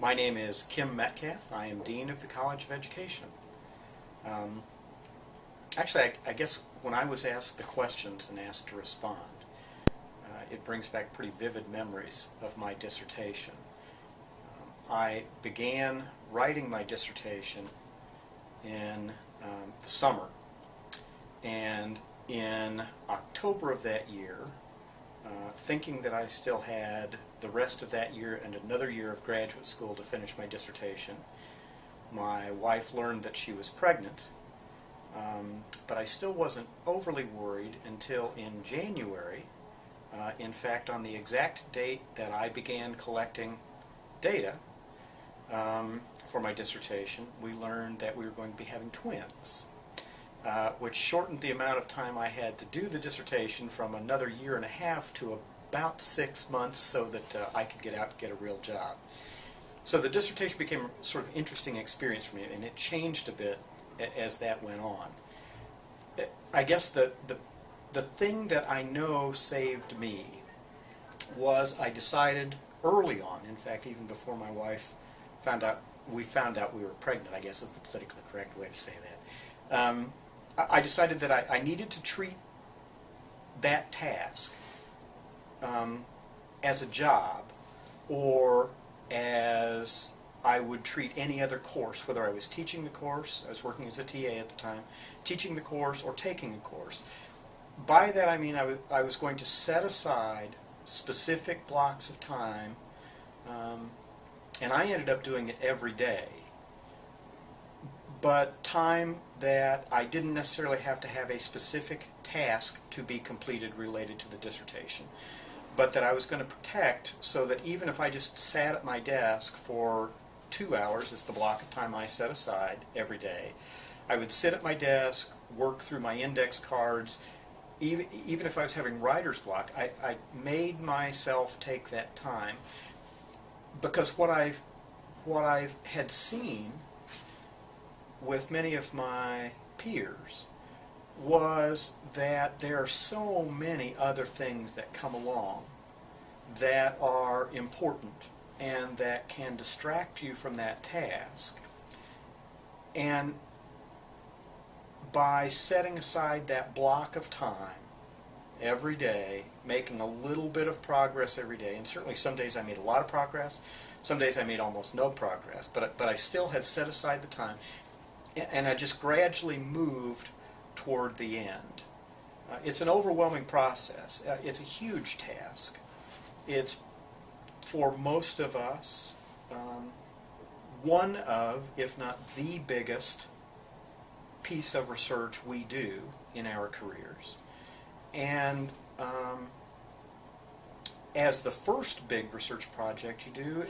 My name is Kim Metcalf. I am Dean of the College of Education. Actually, I guess when I was asked the questions and asked to respond, it brings back pretty vivid memories of my dissertation. I began writing my dissertation in the summer, and in October of that year, thinking that I still had the rest of that year and another year of graduate school to finish my dissertation, my wife learned that she was pregnant, but I still wasn't overly worried until in January. In fact, on the exact date that I began collecting data for my dissertation, we learned that we were going to be having twins, which shortened the amount of time I had to do the dissertation from another year and a half to about 6 months so that I could get out and get a real job. So the dissertation became a sort of interesting experience for me, and it changed a bit as that went on. I guess the thing that I know saved me was I decided early on, in fact even before my wife found out we were pregnant, I guess is the politically correct way to say that. I decided that I needed to treat that task as a job, or as I would treat any other course, whether I was teaching the course, I was working as a TA at the time, teaching the course or taking a course. By that I mean I was going to set aside specific blocks of time, and I ended up doing it every day, but time that I didn't necessarily have to have a specific task to be completed related to the dissertation, but that I was going to protect so that even if I just sat at my desk for 2 hours, is the block of time I set aside every day, I would sit at my desk, work through my index cards. Even if I was having writer's block, I made myself take that time, because what I've had seen with many of my peers was that there are so many other things that come along that are important and that can distract you from that task. And by setting aside that block of time every day, making a little bit of progress every day, and certainly some days I made a lot of progress, some days I made almost no progress, but I still had set aside the time, and I just gradually moved toward the end. It's an overwhelming process. It's a huge task. It's, for most of us, one of, if not the biggest piece of research we do in our careers. And as the first big research project you do,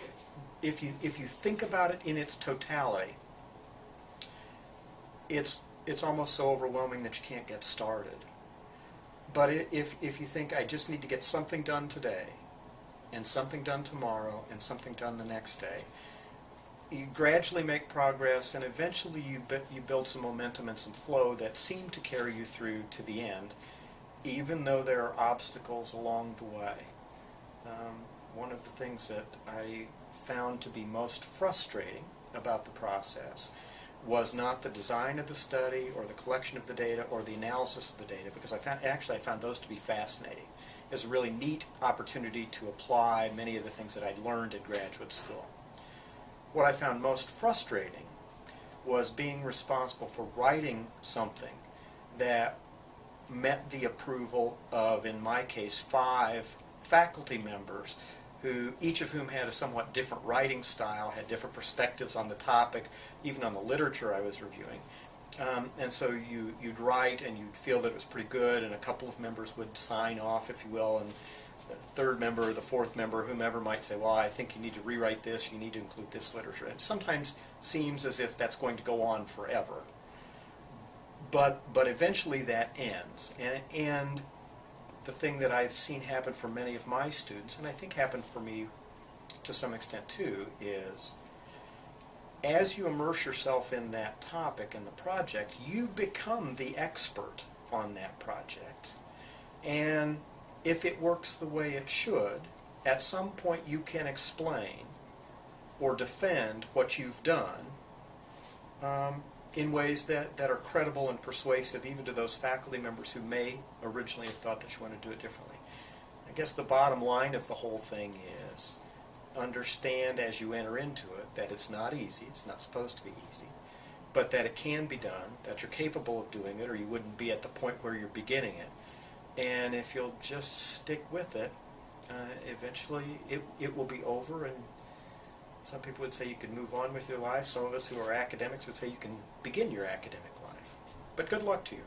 if you think about it in its totality, it's almost so overwhelming that you can't get started. But if you think, I just need to get something done today, and something done tomorrow, and something done the next day, you gradually make progress, and eventually you build some momentum and some flow that seem to carry you through to the end, even though there are obstacles along the way. One of the things that I found to be most frustrating about the process was not the design of the study or the collection of the data or the analysis of the data, because I found those to be fascinating. It was a really neat opportunity to apply many of the things that I'd learned in graduate school. What I found most frustrating was being responsible for writing something that met the approval of, in my case, 5 faculty members, who each of whom had a somewhat different writing style, had different perspectives on the topic, even on the literature I was reviewing. And so you'd write and you'd feel that it was pretty good, and a couple of members would sign off, if you will, and the third member or the fourth member, whomever, might say, well, I think you need to rewrite this, you need to include this literature. And it sometimes seems as if that's going to go on forever. But eventually that ends. And the thing that I've seen happen for many of my students, and I think happened for me to some extent too, is as you immerse yourself in that topic and the project, you become the expert on that project. And if it works the way it should, at some point you can explain or defend what you've done in ways that are credible and persuasive even to those faculty members who may originally have thought that you want to do it differently. I guess the bottom line of the whole thing is understand as you enter into it that it's not easy, it's not supposed to be easy, but that it can be done, that you're capable of doing it, or you wouldn't be at the point where you're beginning it. And if you'll just stick with it, eventually it will be over, and some people would say you can move on with your life. Some of us who are academics would say you can begin your academic life. But good luck to you.